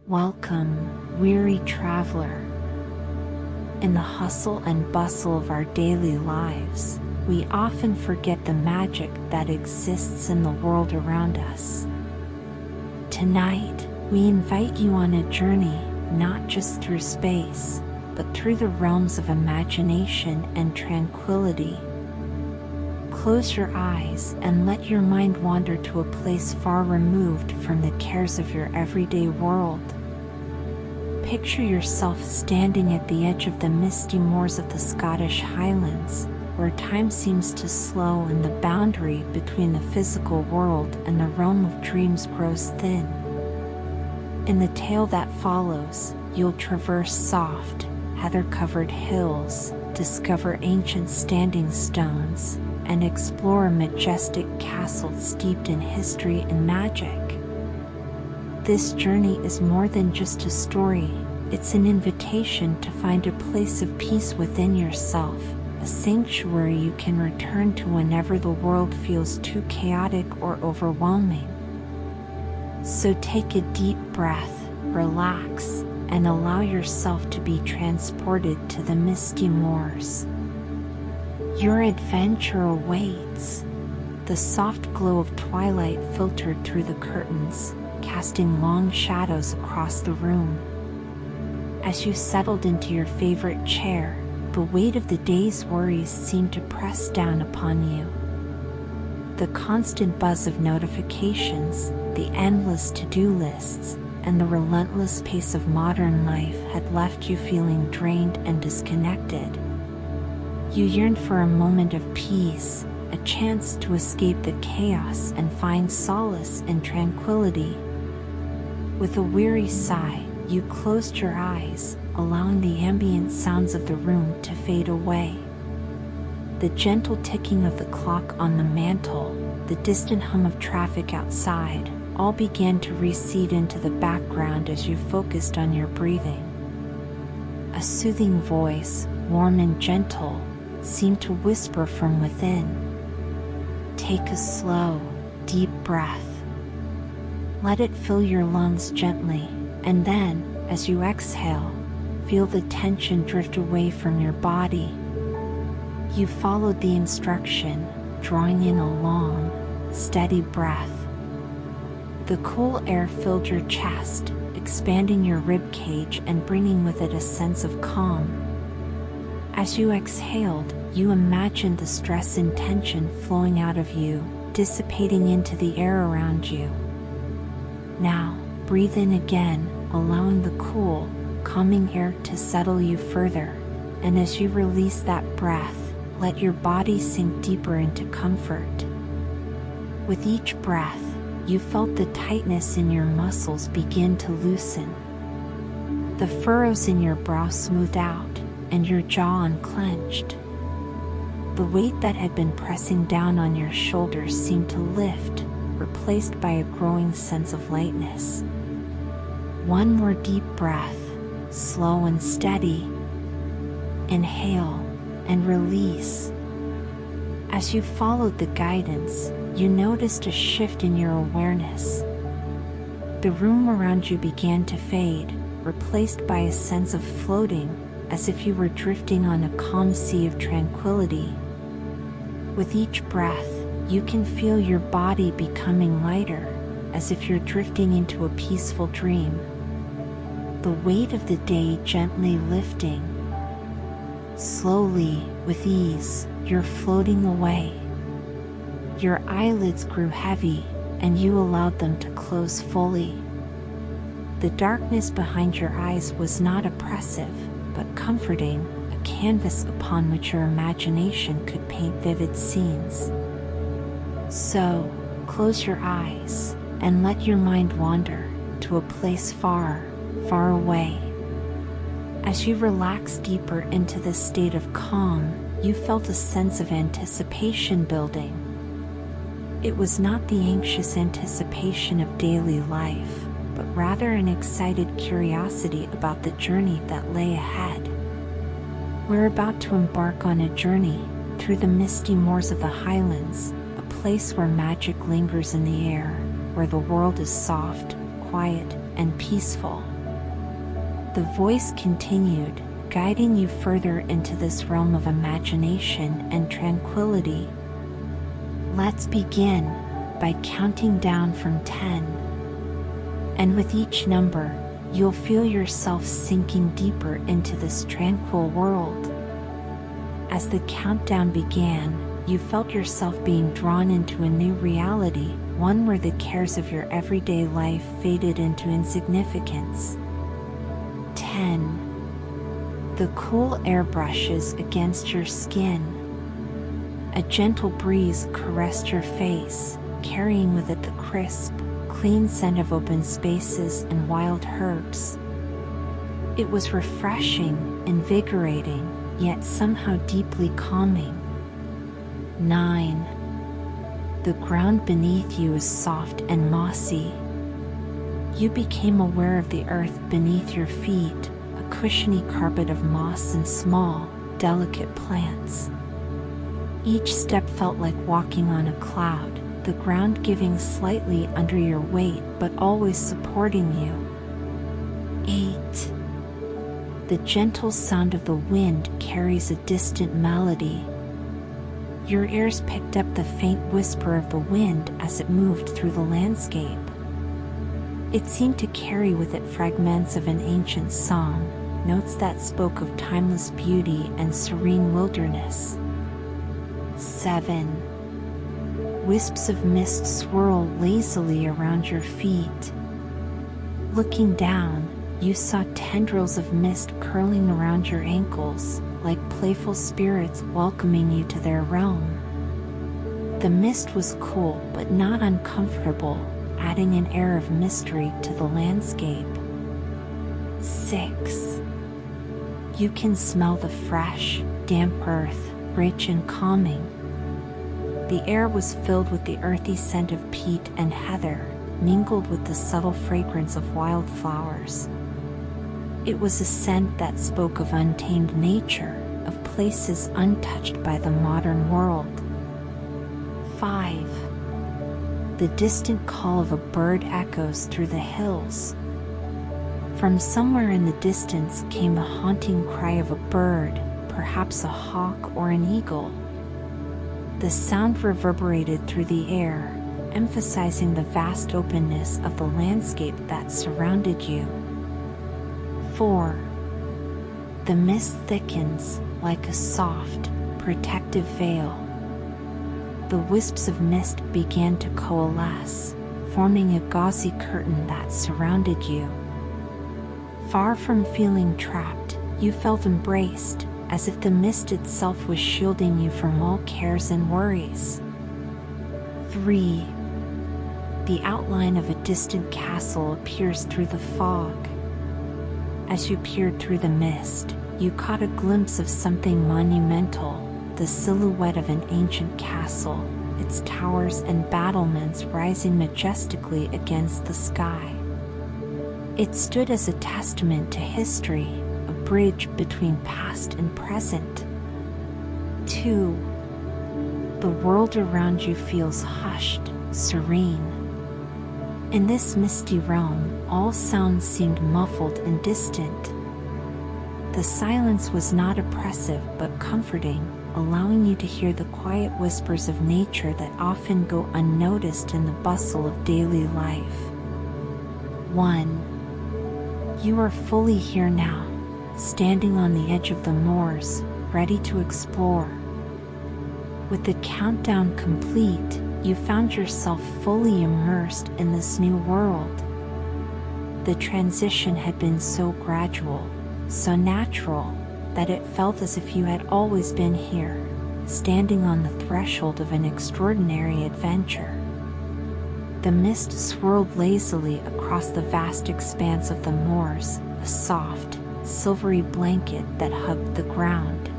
Welcome, weary traveler. In the hustle and bustle of our daily lives, we often forget the magic that exists in the world around us. Tonight, we invite you on a journey, not just through space, but through the realms of imagination and tranquility. Close your eyes and let your mind wander to a place far removed from the cares of your everyday world. Picture yourself standing at the edge of the misty moors of the Scottish Highlands, where time seems to slow and the boundary between the physical world and the realm of dreams grows thin. In the tale that follows, you'll traverse soft, heather-covered hills, discover ancient standing stones, and explore a majestic castle steeped in history and magic. This journey is more than just a story, it's an invitation to find a place of peace within yourself, a sanctuary you can return to whenever the world feels too chaotic or overwhelming. So take a deep breath, relax, and allow yourself to be transported to the misty moors. Your adventure awaits. The soft glow of twilight filtered through the curtains, casting long shadows across the room. As you settled into your favorite chair, the weight of the day's worries seemed to press down upon you. The constant buzz of notifications, the endless to-do lists, and the relentless pace of modern life had left you feeling drained and disconnected. You yearned for a moment of peace, a chance to escape the chaos and find solace in tranquility. With a weary sigh, you closed your eyes, allowing the ambient sounds of the room to fade away. The gentle ticking of the clock on the mantel, the distant hum of traffic outside, all began to recede into the background as you focused on your breathing. A soothing voice, warm and gentle, seemed to whisper from within. Take a slow, deep breath. Let it fill your lungs gently, and then, as you exhale, feel the tension drift away from your body. You followed the instruction, drawing in a long, steady breath. The cool air filled your chest, expanding your rib cage and bringing with it a sense of calm. As you exhaled, you imagined the stress and tension flowing out of you, dissipating into the air around you. Now, breathe in again, allowing the cool, calming air to settle you further, and as you release that breath, let your body sink deeper into comfort. With each breath, you felt the tightness in your muscles begin to loosen. The furrows in your brow smoothed out, and your jaw unclenched. The weight that had been pressing down on your shoulders seemed to lift, replaced by a growing sense of lightness. One more deep breath, slow and steady. Inhale and release. As you followed the guidance, you noticed a shift in your awareness. The room around you began to fade, replaced by a sense of floating, as if you were drifting on a calm sea of tranquility. With each breath, you can feel your body becoming lighter, as if you're drifting into a peaceful dream. The weight of the day gently lifting. Slowly, with ease, you're floating away. Your eyelids grew heavy, and you allowed them to close fully. The darkness behind your eyes was not oppressive, but comforting, a canvas upon which your imagination could paint vivid scenes. So, close your eyes, and let your mind wander to a place far, far away. As you relaxed deeper into this state of calm, you felt a sense of anticipation building. It was not the anxious anticipation of daily life, but rather an excited curiosity about the journey that lay ahead. We're about to embark on a journey through the misty moors of the Highlands, a place where magic lingers in the air, where the world is soft, quiet, and peaceful. The voice continued, guiding you further into this realm of imagination and tranquility. Let's begin by counting down from 10. And with each number, you'll feel yourself sinking deeper into this tranquil world. As the countdown began, you felt yourself being drawn into a new reality, one where the cares of your everyday life faded into insignificance. 10. The cool air brushes against your skin. A gentle breeze caressed your face, carrying with it the crisp, clean scent of open spaces and wild herbs. It was refreshing, invigorating, yet somehow deeply calming. 9. The ground beneath you is soft and mossy. You became aware of the earth beneath your feet, a cushiony carpet of moss and small, delicate plants. Each step felt like walking on a cloud, the ground giving slightly under your weight but always supporting you. 8. The gentle sound of the wind carries a distant melody. Your ears picked up the faint whisper of the wind as it moved through the landscape. It seemed to carry with it fragments of an ancient song, notes that spoke of timeless beauty and serene wilderness. 7. Wisps of mist swirl lazily around your feet. Looking down, you saw tendrils of mist curling around your ankles, like playful spirits welcoming you to their realm. The mist was cool but not uncomfortable, adding an air of mystery to the landscape. 6. You can smell the fresh, damp earth, rich and calming. The air was filled with the earthy scent of peat and heather, mingled with the subtle fragrance of wildflowers. It was a scent that spoke of untamed nature, of places untouched by the modern world. 5. The distant call of a bird echoes through the hills. From somewhere in the distance came the haunting cry of a bird, perhaps a hawk or an eagle. The sound reverberated through the air, emphasizing the vast openness of the landscape that surrounded you. 4. The mist thickens, like a soft, protective veil. The wisps of mist began to coalesce, forming a gauzy curtain that surrounded you. Far from feeling trapped, you felt embraced, as if the mist itself was shielding you from all cares and worries. 3. The outline of a distant castle appears through the fog. As you peered through the mist, you caught a glimpse of something monumental, the silhouette of an ancient castle, its towers and battlements rising majestically against the sky. It stood as a testament to history, a bridge between past and present. 2. The world around you feels hushed, serene. In this misty realm, all sounds seemed muffled and distant. The silence was not oppressive but comforting, allowing you to hear the quiet whispers of nature that often go unnoticed in the bustle of daily life. 1. You are fully here now, standing on the edge of the moors, ready to explore. With the countdown complete, you found yourself fully immersed in this new world. The transition had been so gradual, so natural, that it felt as if you had always been here, standing on the threshold of an extraordinary adventure. The mist swirled lazily across the vast expanse of the moors, a soft, silvery blanket that hugged the ground.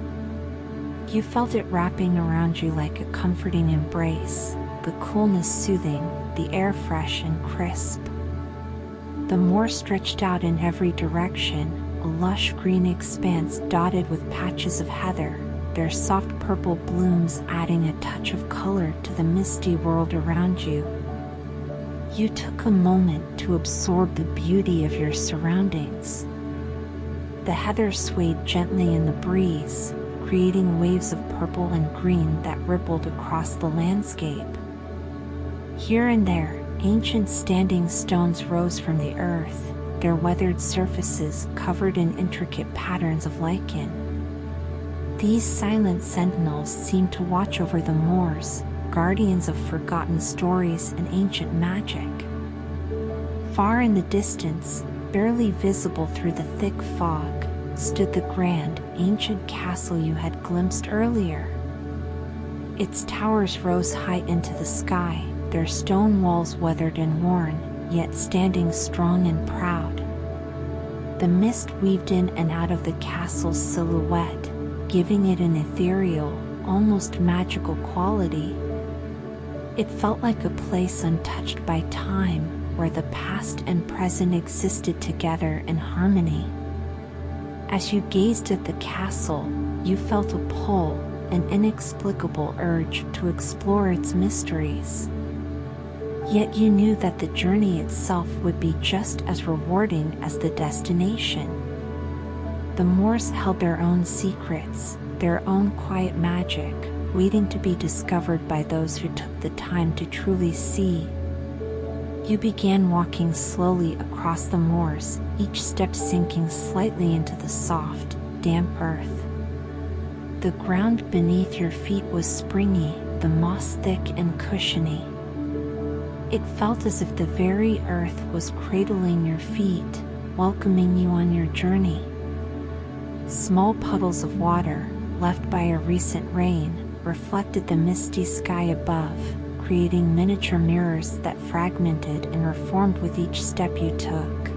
You felt it wrapping around you like a comforting embrace, the coolness soothing, the air fresh and crisp. The moor stretched out in every direction, a lush green expanse dotted with patches of heather, their soft purple blooms adding a touch of color to the misty world around you. You took a moment to absorb the beauty of your surroundings. The heather swayed gently in the breeze, creating waves of purple and green that rippled across the landscape. Here and there, ancient standing stones rose from the earth, their weathered surfaces covered in intricate patterns of lichen. These silent sentinels seemed to watch over the moors, guardians of forgotten stories and ancient magic. Far in the distance, barely visible through the thick fog, stood the grand, ancient castle you had glimpsed earlier. Its towers rose high into the sky, their stone walls weathered and worn, yet standing strong and proud. The mist weaved in and out of the castle's silhouette, giving it an ethereal, almost magical quality. It felt like a place untouched by time, where the past and present existed together in harmony. As you gazed at the castle, you felt a pull, an inexplicable urge to explore its mysteries. Yet you knew that the journey itself would be just as rewarding as the destination. The moors held their own secrets, their own quiet magic, waiting to be discovered by those who took the time to truly see. You began walking slowly across the moors, each step sinking slightly into the soft, damp earth. The ground beneath your feet was springy, the moss thick and cushiony. It felt as if the very earth was cradling your feet, welcoming you on your journey. Small puddles of water, left by a recent rain, reflected the misty sky above, creating miniature mirrors that fragmented and reformed with each step you took.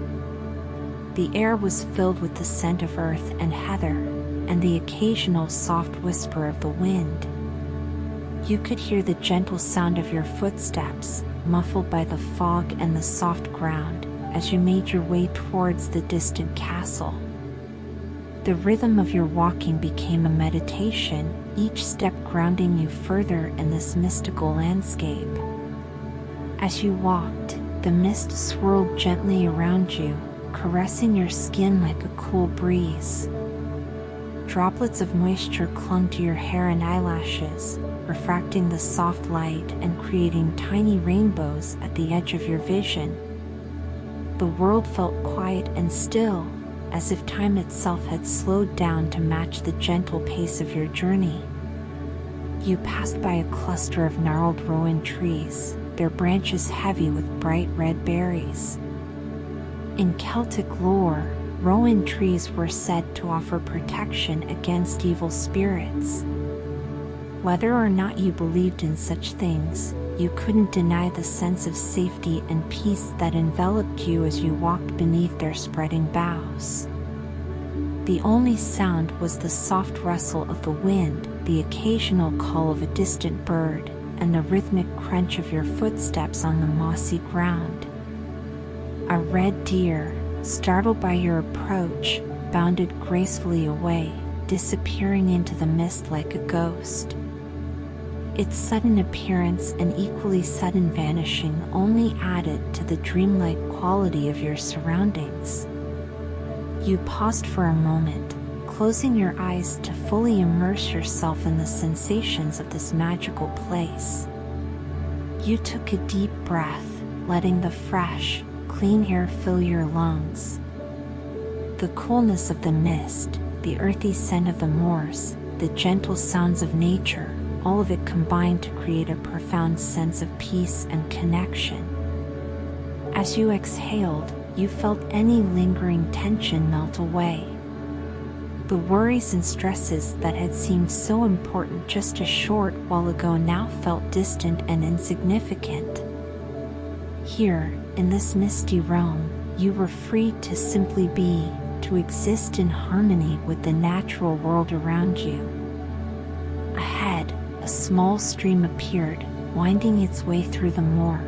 The air was filled with the scent of earth and heather, and the occasional soft whisper of the wind. You could hear the gentle sound of your footsteps, muffled by the fog and the soft ground, as you made your way towards the distant castle. The rhythm of your walking became a meditation, each step grounding you further in this mystical landscape. As you walked, the mist swirled gently around you, caressing your skin like a cool breeze. Droplets of moisture clung to your hair and eyelashes, refracting the soft light and creating tiny rainbows at the edge of your vision. The world felt quiet and still, as if time itself had slowed down to match the gentle pace of your journey. You passed by a cluster of gnarled rowan trees, their branches heavy with bright red berries. In Celtic lore, rowan trees were said to offer protection against evil spirits. Whether or not you believed in such things, you couldn't deny the sense of safety and peace that enveloped you as you walked beneath their spreading boughs. The only sound was the soft rustle of the wind, the occasional call of a distant bird, and the rhythmic crunch of your footsteps on the mossy ground. A red deer, startled by your approach, bounded gracefully away, disappearing into the mist like a ghost. Its sudden appearance and equally sudden vanishing only added to the dreamlike quality of your surroundings. You paused for a moment, closing your eyes to fully immerse yourself in the sensations of this magical place. You took a deep breath, letting the fresh, clean air fill your lungs. The coolness of the mist, the earthy scent of the moors, the gentle sounds of nature, all of it combined to create a profound sense of peace and connection. As you exhaled, you felt any lingering tension melt away. The worries and stresses that had seemed so important just a short while ago now felt distant and insignificant. Here, in this misty realm, you were free to simply be, to exist in harmony with the natural world around you. Ahead, a small stream appeared, winding its way through the moor.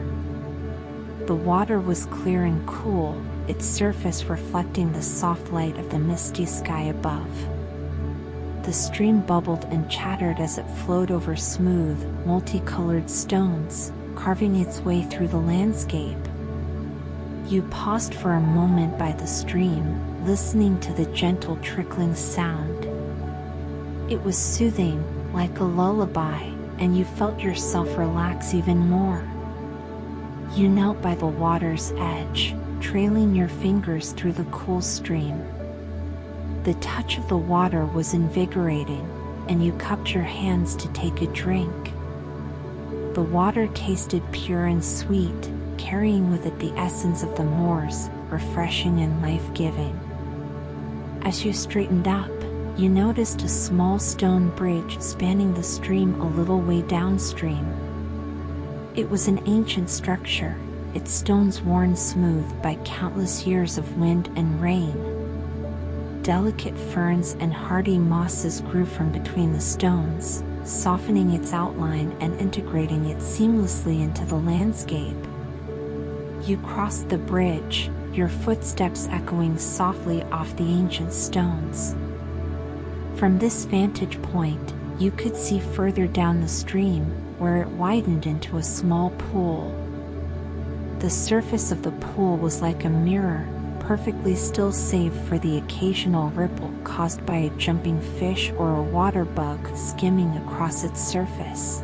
The water was clear and cool, its surface reflecting the soft light of the misty sky above. The stream bubbled and chattered as it flowed over smooth, multicolored stones, carving its way through the landscape. You paused for a moment by the stream, listening to the gentle trickling sound. It was soothing, like a lullaby, and you felt yourself relax even more. You knelt by the water's edge, trailing your fingers through the cool stream. The touch of the water was invigorating, and you cupped your hands to take a drink. The water tasted pure and sweet, carrying with it the essence of the moors, refreshing and life-giving. As you straightened up, you noticed a small stone bridge spanning the stream a little way downstream. It was an ancient structure, its stones worn smooth by countless years of wind and rain. Delicate ferns and hardy mosses grew from between the stones, softening its outline and integrating it seamlessly into the landscape. You crossed the bridge, your footsteps echoing softly off the ancient stones. From this vantage point, you could see further down the stream, where it widened into a small pool. The surface of the pool was like a mirror, perfectly still save for the occasional ripple caused by a jumping fish or a water bug skimming across its surface.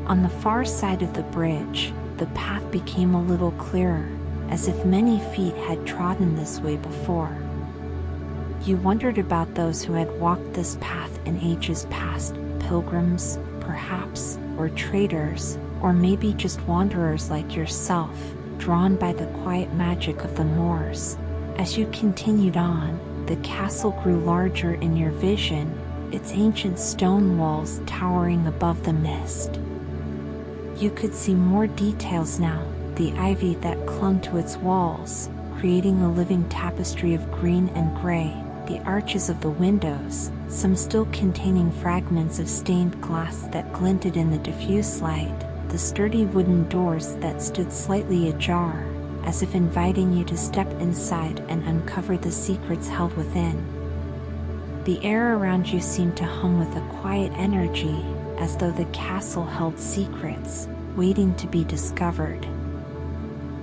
On the far side of the bridge, the path became a little clearer, as if many feet had trodden this way before. You wondered about those who had walked this path in ages past, pilgrims, perhaps, or traders, or maybe just wanderers like yourself, drawn by the quiet magic of the moors. As you continued on, the castle grew larger in your vision, its ancient stone walls towering above the mist. You could see more details now, the ivy that clung to its walls, creating a living tapestry of green and gray, the arches of the windows, some still containing fragments of stained glass that glinted in the diffuse light, the sturdy wooden doors that stood slightly ajar, as if inviting you to step inside and uncover the secrets held within. The air around you seemed to hum with a quiet energy, as though the castle held secrets, waiting to be discovered.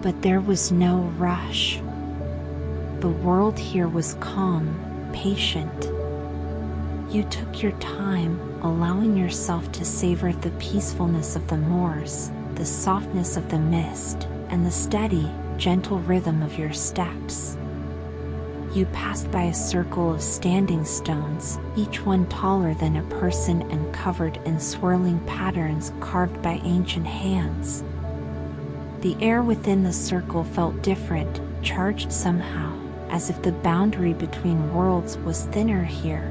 But there was no rush. The world here was calm, patient. You took your time, allowing yourself to savor the peacefulness of the moors, the softness of the mist, and the steady, gentle rhythm of your steps. You passed by a circle of standing stones, each one taller than a person and covered in swirling patterns carved by ancient hands. The air within the circle felt different, charged somehow, as if the boundary between worlds was thinner here.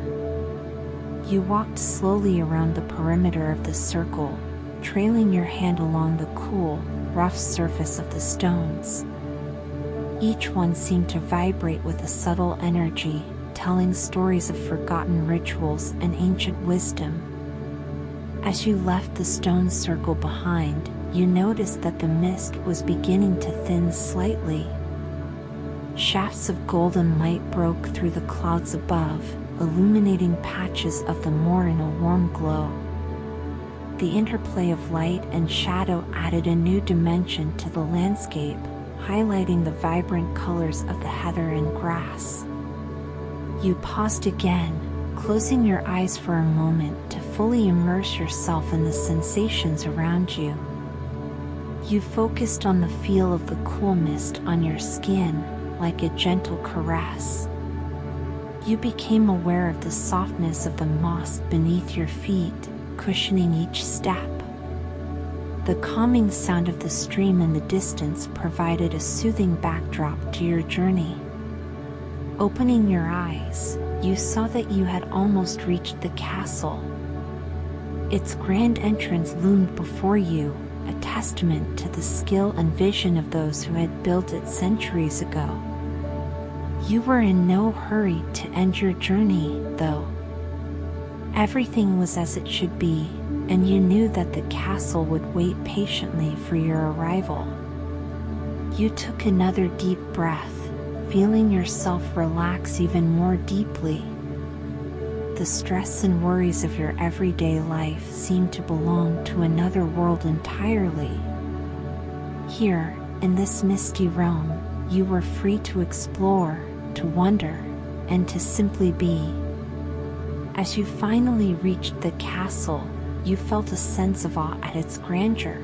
You walked slowly around the perimeter of the circle, trailing your hand along the cool, rough surface of the stones. Each one seemed to vibrate with a subtle energy, telling stories of forgotten rituals and ancient wisdom. As you left the stone circle behind, you noticed that the mist was beginning to thin slightly. Shafts of golden light broke through the clouds above, illuminating patches of the moor in a warm glow. The interplay of light and shadow added a new dimension to the landscape, highlighting the vibrant colors of the heather and grass. You paused again, closing your eyes for a moment to fully immerse yourself in the sensations around you. You focused on the feel of the cool mist on your skin, like a gentle caress. You became aware of the softness of the moss beneath your feet, cushioning each step. The calming sound of the stream in the distance provided a soothing backdrop to your journey. Opening your eyes, you saw that you had almost reached the castle. Its grand entrance loomed before you, a testament to the skill and vision of those who had built it centuries ago. You were in no hurry to end your journey, though. Everything was as it should be, and you knew that the castle would wait patiently for your arrival. You took another deep breath, feeling yourself relax even more deeply. The stress and worries of your everyday life seemed to belong to another world entirely. Here, In this misty realm, you were free to explore, to wonder, and to simply be. As you finally reached the castle, you felt a sense of awe at its grandeur.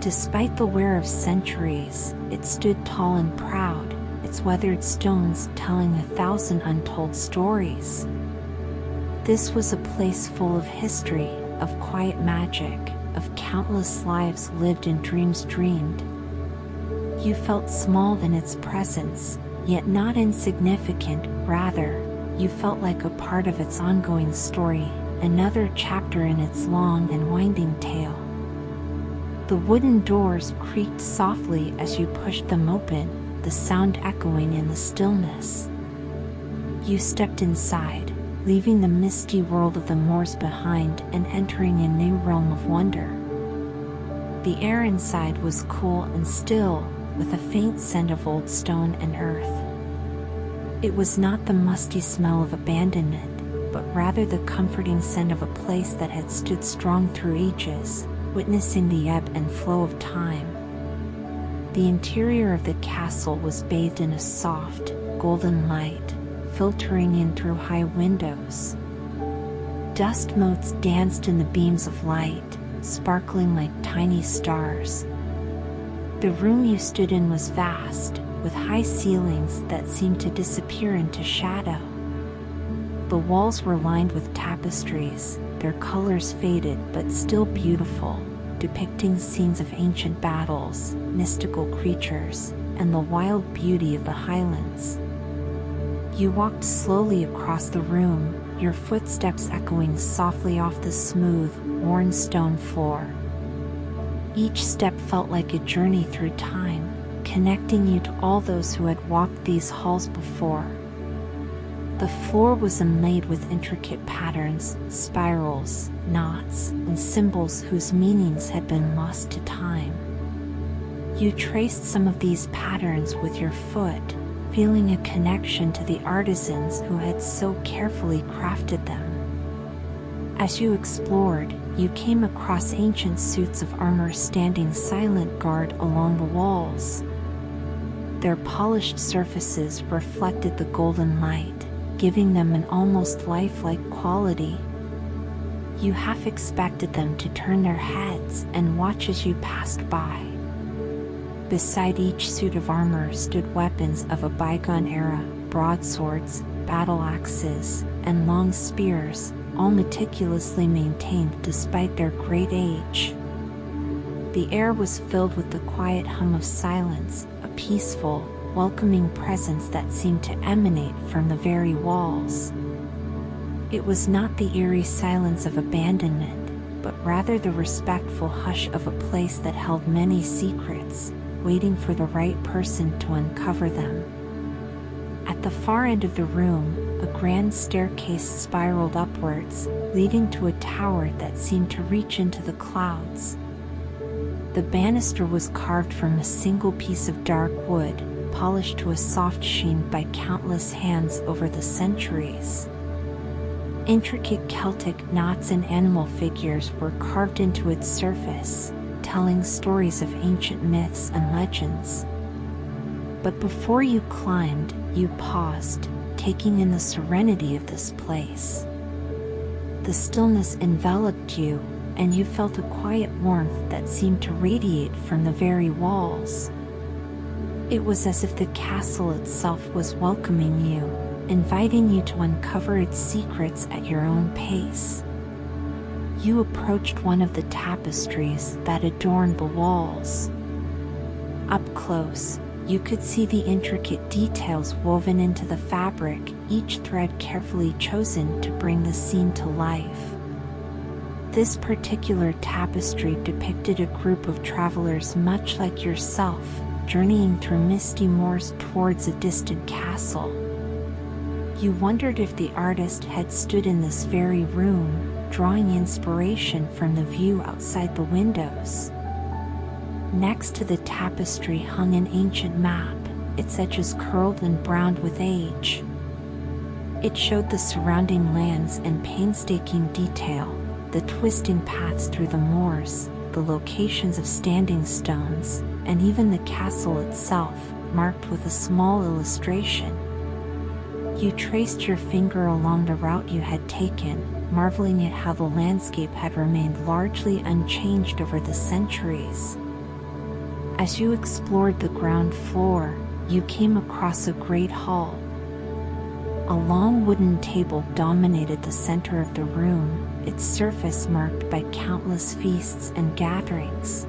Despite the wear of centuries, it stood tall and proud, its weathered stones telling 1,000 untold stories. This was a place full of history, of quiet magic, of countless lives lived and dreams dreamed. You felt small in its presence, yet not insignificant, rather, you felt like a part of its ongoing story, another chapter in its long and winding tale. The wooden doors creaked softly as you pushed them open, the sound echoing in the stillness. You stepped inside, leaving the misty world of the moors behind and entering a new realm of wonder. The air inside was cool and still, with a faint scent of old stone and earth. It was not the musty smell of abandonment, but rather the comforting scent of a place that had stood strong through ages, witnessing the ebb and flow of time. The interior of the castle was bathed in a soft, golden light, filtering in through high windows. Dust motes danced in the beams of light, sparkling like tiny stars. The room you stood in was vast, with high ceilings that seemed to disappear into shadow. The walls were lined with tapestries, their colors faded but still beautiful, depicting scenes of ancient battles, mystical creatures, and the wild beauty of the highlands. You walked slowly across the room, your footsteps echoing softly off the smooth, worn stone floor. Each step felt like a journey through time, connecting you to all those who had walked these halls before. The floor was inlaid with intricate patterns, spirals, knots, and symbols whose meanings had been lost to time. You traced some of these patterns with your foot, feeling a connection to the artisans who had so carefully crafted them. As you explored, you came across ancient suits of armor standing silent guard along the walls. Their polished surfaces reflected the golden light, giving them an almost lifelike quality. You half expected them to turn their heads and watch as you passed by. Beside each suit of armor stood weapons of a bygone era, broadswords, battle axes, and long spears, all meticulously maintained despite their great age. The air was filled with the quiet hum of silence, a peaceful, welcoming presence that seemed to emanate from the very walls. It was not the eerie silence of abandonment, but rather the respectful hush of a place that held many secrets, waiting for the right person to uncover them. At the far end of the room, a grand staircase spiraled upwards, leading to a tower that seemed to reach into the clouds. The banister was carved from a single piece of dark wood, polished to a soft sheen by countless hands over the centuries. Intricate Celtic knots and animal figures were carved into its surface, telling stories of ancient myths and legends. But before you climbed, you paused, taking in the serenity of this place. The stillness enveloped you, and you felt a quiet warmth that seemed to radiate from the very walls. It was as if the castle itself was welcoming you, inviting you to uncover its secrets at your own pace. You approached one of the tapestries that adorned the walls. Up close, you could see the intricate details woven into the fabric, each thread carefully chosen to bring the scene to life. This particular tapestry depicted a group of travelers much like yourself, journeying through misty moors towards a distant castle. You wondered if the artist had stood in this very room, drawing inspiration from the view outside the windows. Next to the tapestry hung an ancient map, its edges curled and browned with age. It showed the surrounding lands in painstaking detail, the twisting paths through the moors, the locations of standing stones, and even the castle itself, marked with a small illustration. You traced your finger along the route you had taken, marveling at how the landscape had remained largely unchanged over the centuries. As you explored the ground floor, you came across a great hall. A long wooden table dominated the center of the room, its surface marked by countless feasts and gatherings.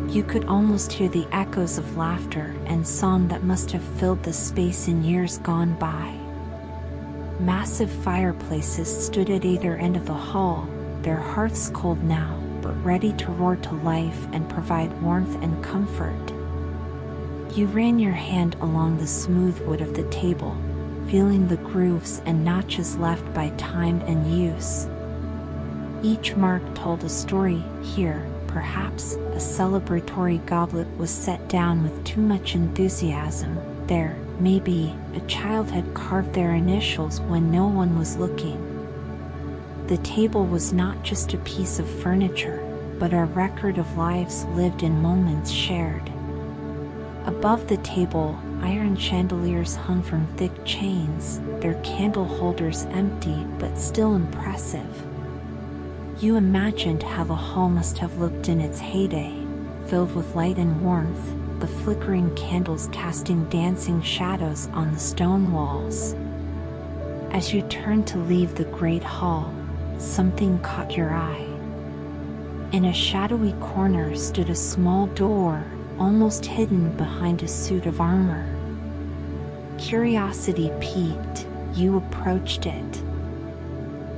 You could almost hear the echoes of laughter and song that must have filled the space in years gone by. Massive fireplaces stood at either end of the hall, their hearths cold now, but ready to roar to life and provide warmth and comfort. You ran your hand along the smooth wood of the table, feeling the grooves and notches left by time and use. Each mark told a story. Here, perhaps, a celebratory goblet was set down with too much enthusiasm. There, maybe, a child had carved their initials when no one was looking. The table was not just a piece of furniture, but a record of lives lived and moments shared. Above the table, iron chandeliers hung from thick chains, their candle holders empty but still impressive. You imagined how the hall must have looked in its heyday, filled with light and warmth, the flickering candles casting dancing shadows on the stone walls. As you turned to leave the great hall, something caught your eye. In a shadowy corner stood a small door, almost hidden behind a suit of armor. Curiosity piqued, you approached it.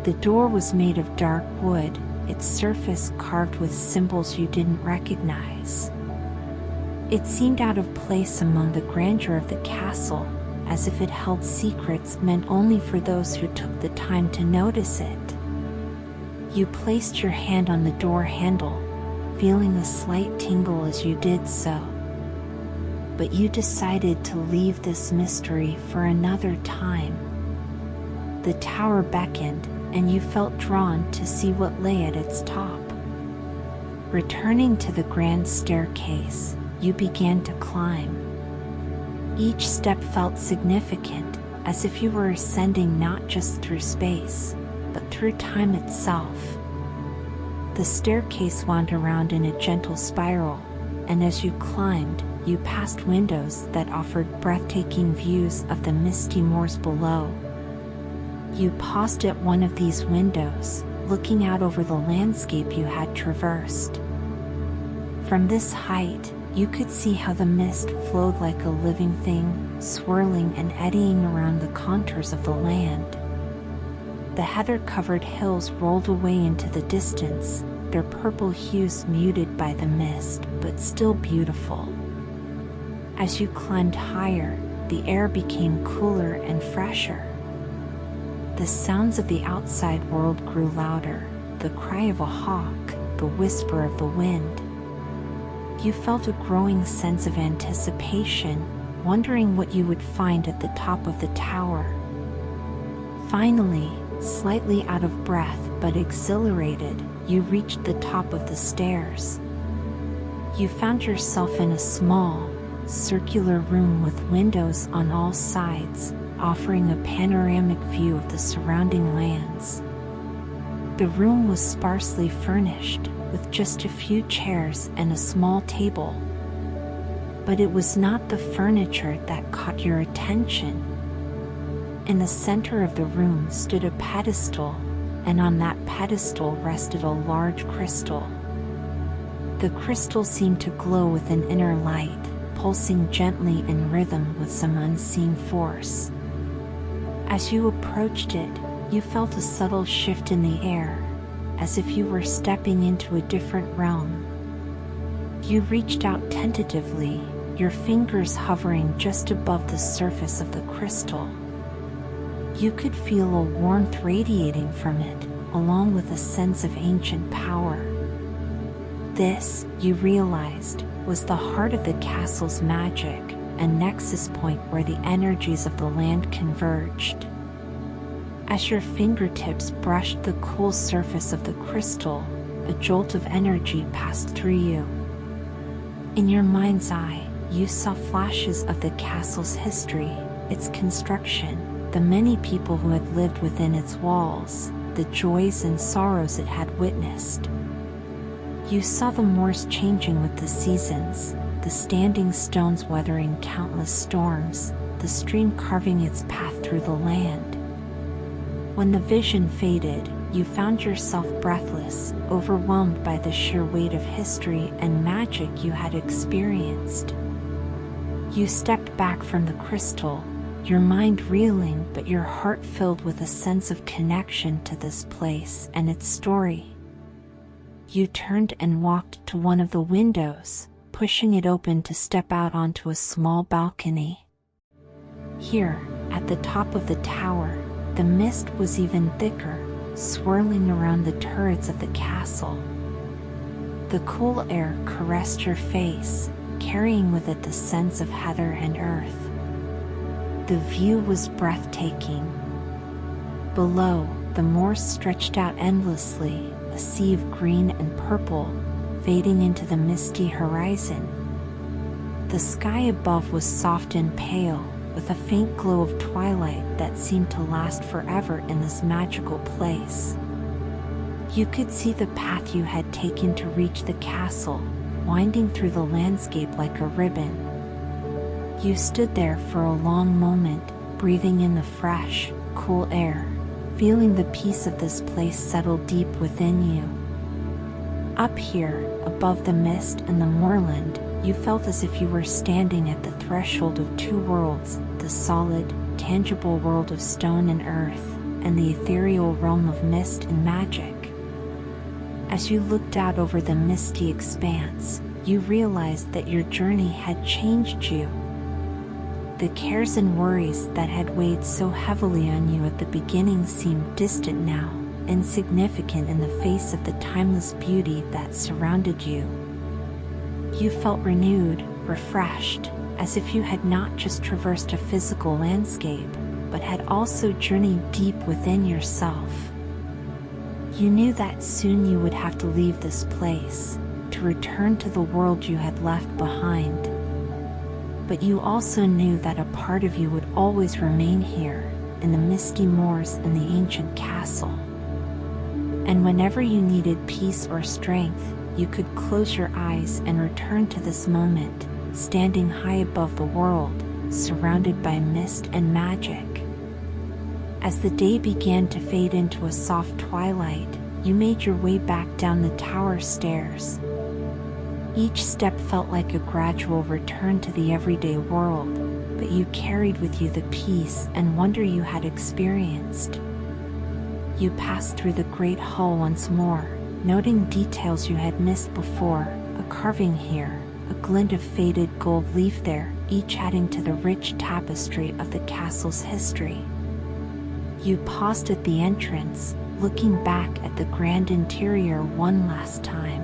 The door was made of dark wood, its surface carved with symbols you didn't recognize. It seemed out of place among the grandeur of the castle, as if it held secrets meant only for those who took the time to notice it. You placed your hand on the door handle, feeling a slight tingle as you did so. But you decided to leave this mystery for another time. The tower beckoned, and you felt drawn to see what lay at its top. Returning to the grand staircase, you began to climb. Each step felt significant, as if you were ascending not just through space, but through time itself. The staircase wound around in a gentle spiral, and as you climbed, you passed windows that offered breathtaking views of the misty moors below. You paused at one of these windows, looking out over the landscape you had traversed. From this height, you could see how the mist flowed like a living thing, swirling and eddying around the contours of the land. The heather-covered hills rolled away into the distance, their purple hues muted by the mist, but still beautiful. As you climbed higher, the air became cooler and fresher. The sounds of the outside world grew louder, the cry of a hawk, the whisper of the wind. You felt a growing sense of anticipation, wondering what you would find at the top of the tower. Finally, slightly out of breath but exhilarated, you reached the top of the stairs. You found yourself in a small, circular room with windows on all sides, offering a panoramic view of the surrounding lands. The room was sparsely furnished, with just a few chairs and a small table. But it was not the furniture that caught your attention. In the center of the room stood a pedestal, and on that pedestal rested a large crystal. The crystal seemed to glow with an inner light, pulsing gently in rhythm with some unseen force. As you approached it, you felt a subtle shift in the air, as if you were stepping into a different realm. You reached out tentatively, your fingers hovering just above the surface of the crystal. You could feel a warmth radiating from it, along with a sense of ancient power. This, you realized, was the heart of the castle's magic, a nexus point where the energies of the land converged. As your fingertips brushed the cool surface of the crystal, a jolt of energy passed through you. In your mind's eye, you saw flashes of the castle's history, its construction, the many people who had lived within its walls, the joys and sorrows it had witnessed. You saw the moors changing with the seasons, the standing stones weathering countless storms, the stream carving its path through the land. When the vision faded, you found yourself breathless, overwhelmed by the sheer weight of history and magic you had experienced. You stepped back from the crystal, your mind reeling but your heart filled with a sense of connection to this place and its story. You turned and walked to one of the windows, pushing it open to step out onto a small balcony. Here, at the top of the tower, the mist was even thicker, swirling around the turrets of the castle. The cool air caressed your face, carrying with it the sense of heather and earth. The view was breathtaking. Below, the moors stretched out endlessly, a sea of green and purple, fading into the misty horizon. The sky above was soft and pale, with a faint glow of twilight that seemed to last forever in this magical place. You could see the path you had taken to reach the castle, winding through the landscape like a ribbon. You stood there for a long moment, breathing in the fresh, cool air, feeling the peace of this place settle deep within you. Up here, above the mist and the moorland, you felt as if you were standing at the threshold of two worlds, the solid, tangible world of stone and earth, and the ethereal realm of mist and magic. As you looked out over the misty expanse, you realized that your journey had changed you. The cares and worries that had weighed so heavily on you at the beginning seemed distant now, insignificant in the face of the timeless beauty that surrounded you. You felt renewed, refreshed, as if you had not just traversed a physical landscape, but had also journeyed deep within yourself. You knew that soon you would have to leave this place, to return to the world you had left behind. But you also knew that a part of you would always remain here, in the misty moors and the ancient castle. And whenever you needed peace or strength, you could close your eyes and return to this moment, standing high above the world, surrounded by mist and magic. As the day began to fade into a soft twilight, you made your way back down the tower stairs. Each step felt like a gradual return to the everyday world, but you carried with you the peace and wonder you had experienced. You passed through the great hall once more, noting details you had missed before, a carving here, a glint of faded gold leaf there, each adding to the rich tapestry of the castle's history. You paused at the entrance, looking back at the grand interior one last time.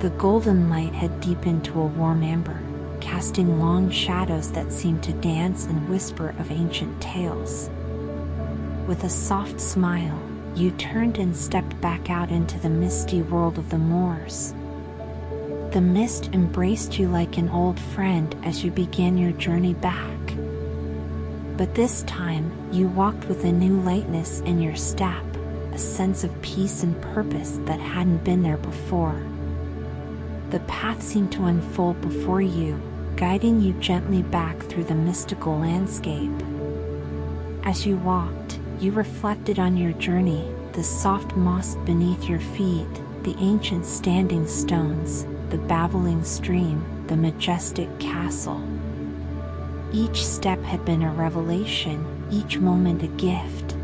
The golden light had deepened to a warm amber, casting long shadows that seemed to dance and whisper of ancient tales. With a soft smile, you turned and stepped back out into the misty world of the moors. The mist embraced you like an old friend as you began your journey back. But this time, you walked with a new lightness in your step, a sense of peace and purpose that hadn't been there before. The path seemed to unfold before you, guiding you gently back through the mystical landscape. As you walked, you reflected on your journey, the soft moss beneath your feet, the ancient standing stones, the babbling stream, the majestic castle. Each step had been a revelation, each moment a gift.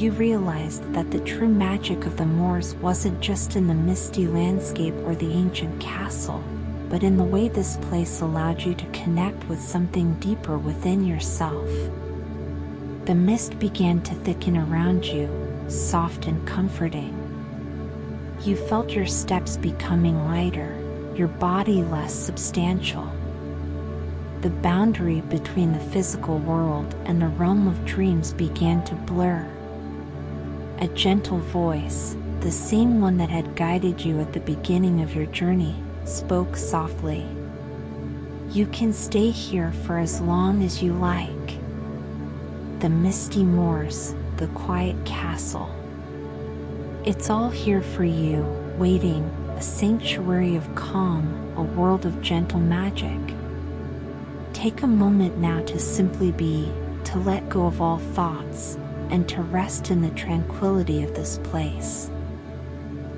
You realized that the true magic of the moors wasn't just in the misty landscape or the ancient castle, but in the way this place allowed you to connect with something deeper within yourself. The mist began to thicken around you, soft and comforting. You felt your steps becoming lighter, your body less substantial. The boundary between the physical world and the realm of dreams began to blur. A gentle voice, the same one that had guided you at the beginning of your journey, spoke softly. You can stay here for as long as you like. The misty moors, the quiet castle. It's all here for you, waiting, a sanctuary of calm, a world of gentle magic. Take a moment now to simply be, to let go of all thoughts, and to rest in the tranquility of this place.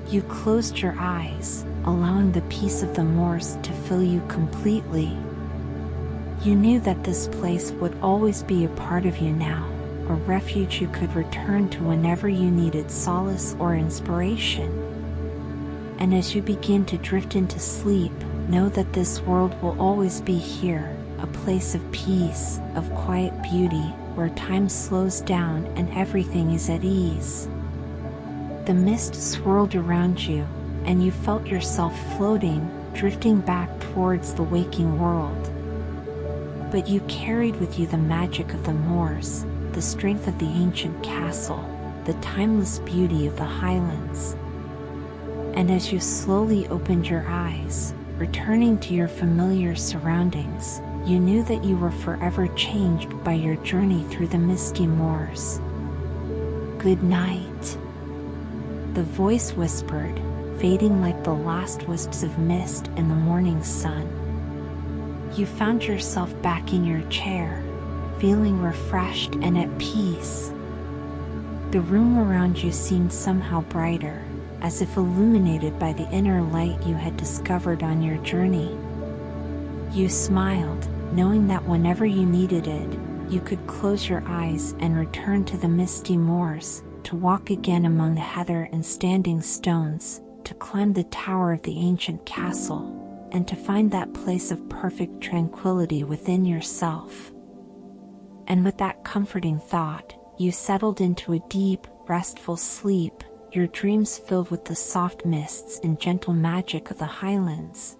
You closed your eyes, allowing the peace of the moors to fill you completely. You knew that this place would always be a part of you now, a refuge you could return to whenever you needed solace or inspiration. And as you begin to drift into sleep, know that this world will always be here, a place of peace, of quiet beauty, where time slows down and everything is at ease. The mist swirled around you, and you felt yourself floating, drifting back towards the waking world. But you carried with you the magic of the moors, the strength of the ancient castle, the timeless beauty of the highlands. And as you slowly opened your eyes, returning to your familiar surroundings, you knew that you were forever changed by your journey through the misty moors. Good night, the voice whispered, fading like the last wisps of mist in the morning sun. You found yourself back in your chair, feeling refreshed and at peace. The room around you seemed somehow brighter, as if illuminated by the inner light you had discovered on your journey. You smiled, knowing that whenever you needed it, you could close your eyes and return to the misty moors, to walk again among the heather and standing stones, to climb the tower of the ancient castle, and to find that place of perfect tranquility within yourself. And with that comforting thought, you settled into a deep, restful sleep, your dreams filled with the soft mists and gentle magic of the highlands.